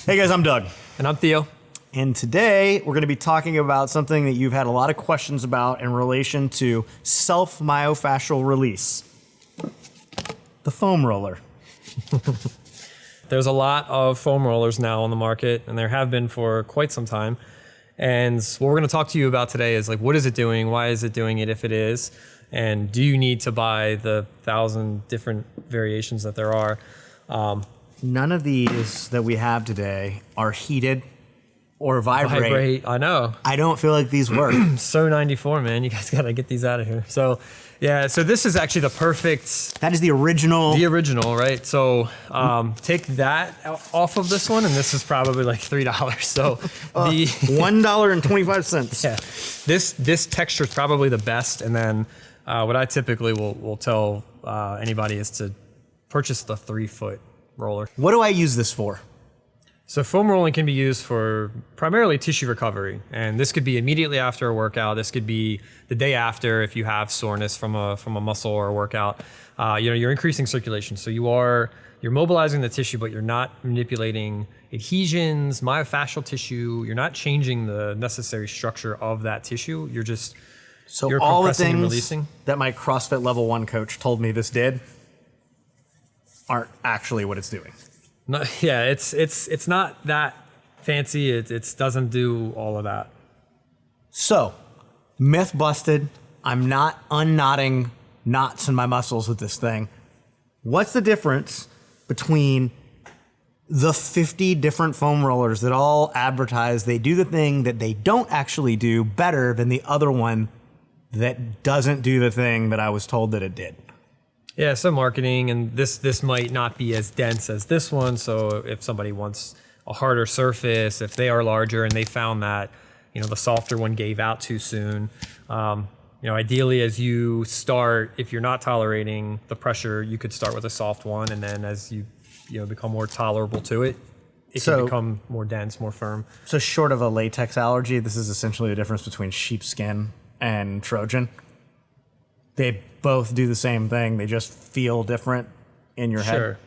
Hey guys, I'm Doug. And I'm Theo. And today we're going to be talking about something that you've had a lot of questions about in relation to self-myofascial release. The foam roller. There's a lot of foam rollers now on the market, and there have been for quite some time. And what we're going to talk to you about today is like, what is it doing? Why is it doing it if it is? And do you need to buy the 1,000 different variations that there are? None of these that we have today are heated or vibrate. I know. I don't feel like these work. So 94, man. You guys got to get these out of here. So, yeah. So this is actually the perfect. That is the original. The original, right? So take that off of this one, and this is probably like $3. So the $1.25. Yeah. This texture is probably the best, and then what I typically will tell anybody is to purchase the 3-foot roller. What do I use this for? So foam rolling can be used for primarily tissue recovery, and this could be immediately after a workout. This could be the day after if you have soreness from a muscle or a workout. You're increasing circulation, so you're mobilizing the tissue, but you're not manipulating adhesions, myofascial tissue. You're not changing the necessary structure of that tissue. You're all the compressing and things releasing. that my CrossFit level 1 coach told me this did aren't actually what it's doing. No, yeah, it's not that fancy. It doesn't do all of that. So, myth busted. I'm not unknotting knots in my muscles with this thing. What's the difference between the 50 different foam rollers that all advertise they do the thing that they don't actually do better than the other one that doesn't do the thing that I was told that it did? Yeah, so marketing, and this might not be as dense as this one. So if somebody wants a harder surface, if they are larger and they found that, the softer one gave out too soon, ideally as you start, if you're not tolerating the pressure, you could start with a soft one, and then as you become more tolerable to it, it can become more dense, more firm. So short of a latex allergy, this is essentially the difference between sheepskin and Trojan. They both do the same thing. They just feel different in your head. Sure.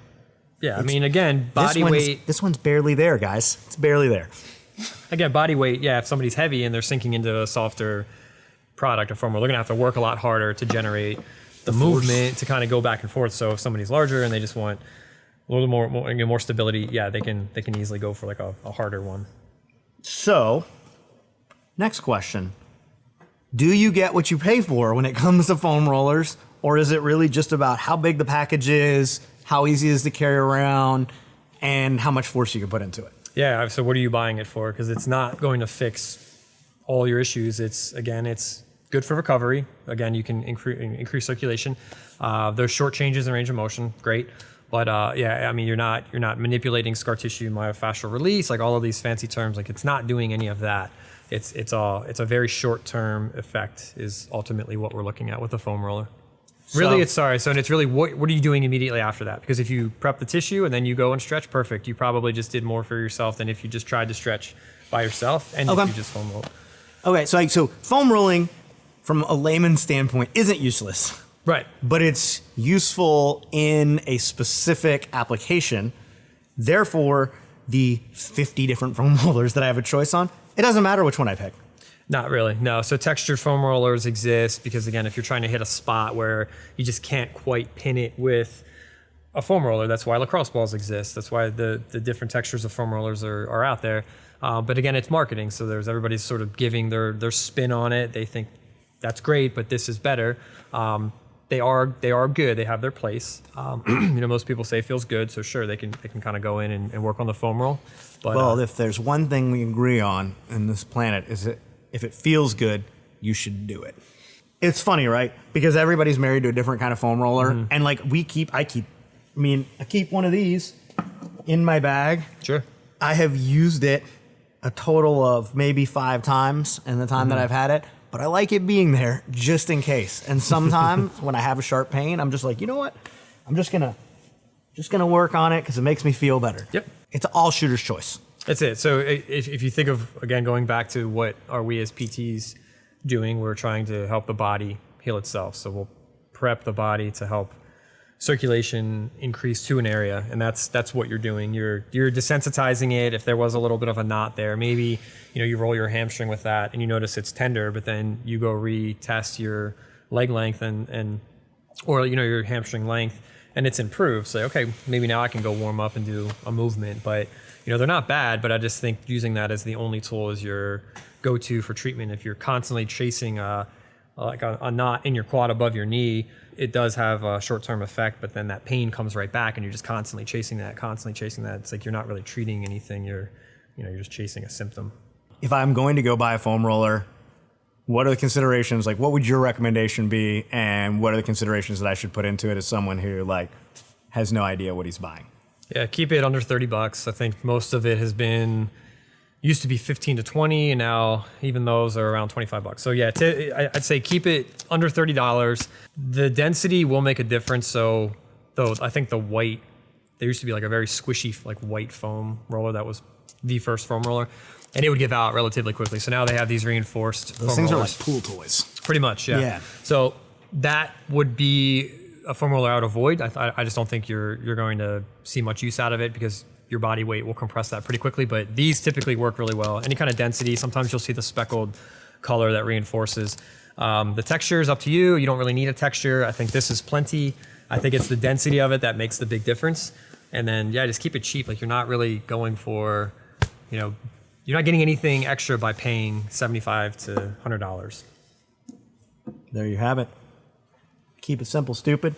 Yeah, I mean, again, body weight. This one's barely there, guys. It's barely there. Again, body weight, yeah, if somebody's heavy and they're sinking into a softer product or foam roller, they're going to have to work a lot harder to generate the movement to kind of go back and forth. So if somebody's larger and they just want a little more stability, yeah, they can easily go for like a harder one. So, next question. Do you get what you pay for when it comes to foam rollers, or is it really just about how big the package is, how easy it is to carry around, and how much force you can put into it? Yeah, so what are you buying it for? Because it's not going to fix all your issues. It's good for recovery. Again, you can increase circulation. There's short changes in range of motion, great. But you're not manipulating scar tissue, myofascial release, like all of these fancy terms. Like it's not doing any of that. It's a very short-term effect is ultimately what we're looking at with the foam roller. Really, it's really what are you doing immediately after that? Because if you prep the tissue and then you go and stretch, perfect. You probably just did more for yourself than if you just tried to stretch by yourself and if you just foam roll. Okay, so foam rolling from a layman's standpoint isn't useless. Right. But it's useful in a specific application. Therefore, the 50 different foam rollers that I have a choice on, it doesn't matter which one I pick. Not really, no. So textured foam rollers exist because, again, if you're trying to hit a spot where you just can't quite pin it with a foam roller, that's why lacrosse balls exist. That's why the different textures of foam rollers are out there. But again, it's marketing, so everybody's sort of giving their spin on it. They think that's great, but this is better. They are good. They have their place. Most people say it feels good, so sure, they can kind of go in and work on the foam roll. But, if there's one thing we agree on in this planet is that if it feels good, you should do it. It's funny, right? Because everybody's married to a different kind of foam roller, and like I keep one of these in my bag. Sure. I have used it a total of maybe 5 times in the time that I've had it. But I like it being there just in case. And sometimes when I have a sharp pain, I'm just like, you know what? I'm just gonna work on it because it makes me feel better. Yep. It's all shooter's choice. That's it. So if you think of, again, going back to what are we as PTs doing, we're trying to help the body heal itself. So we'll prep the body to help circulation increase to an area, and that's what you're doing. You're desensitizing it. If there was a little bit of a knot there, maybe you roll your hamstring with that and you notice it's tender, but then you go retest your leg length or your hamstring length and it's improved. So okay, maybe now I can go warm up and do a movement. But they're not bad, but I just think using that as the only tool is your go-to for treatment. If you're constantly chasing a knot in your quad above your knee, it does have a short-term effect, but then that pain comes right back and you're just constantly chasing that. It's like you're not really treating anything. You're just chasing a symptom. If I'm going to go buy a foam roller, what are the considerations? Like, what would your recommendation be? And what are the considerations that I should put into it as someone who has no idea what he's buying? Yeah, keep it under $30. I think most of it used to be 15 to 20, and now even those are around $25. So yeah, I'd say keep it under $30. The density will make a difference. So though I think there used to be a very squishy white foam roller that was the first foam roller, and it would give out relatively quickly. So now they have these reinforced foam Those things rollers. are like pool toys. Pretty much, yeah. Yeah. So that would be a foam roller I would avoid. I just don't think you're going to see much use out of it because your body weight will compress that pretty quickly, but these typically work really well. Any kind of density, sometimes you'll see the speckled color that reinforces. The texture is up to you. You don't really need a texture. I think this is plenty. I think it's the density of it that makes the big difference. And then, just keep it cheap. You're not really going for, you're not getting anything extra by paying $75 to $100. There you have it. Keep it simple, stupid.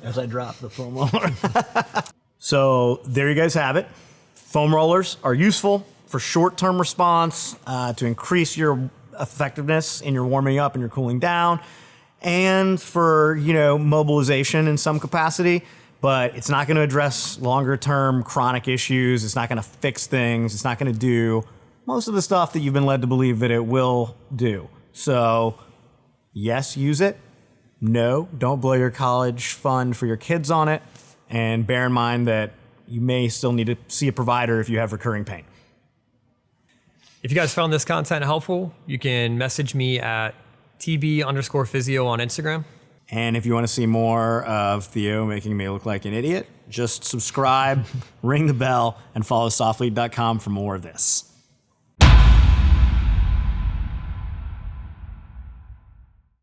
As I drop the foam roller. So there you guys have it. Foam rollers are useful for short-term response, to increase your effectiveness in your warming up and your cooling down, and for mobilization in some capacity. But it's not going to address longer-term chronic issues. It's not going to fix things. It's not going to do most of the stuff that you've been led to believe that it will do. So yes, use it. No, don't blow your college fund for your kids on it. And bear in mind that you may still need to see a provider if you have recurring pain. If you guys found this content helpful, you can message me at TB_physio on Instagram. And if you want to see more of Theo making me look like an idiot, just subscribe, ring the bell, and follow SOFLETE.com for more of this.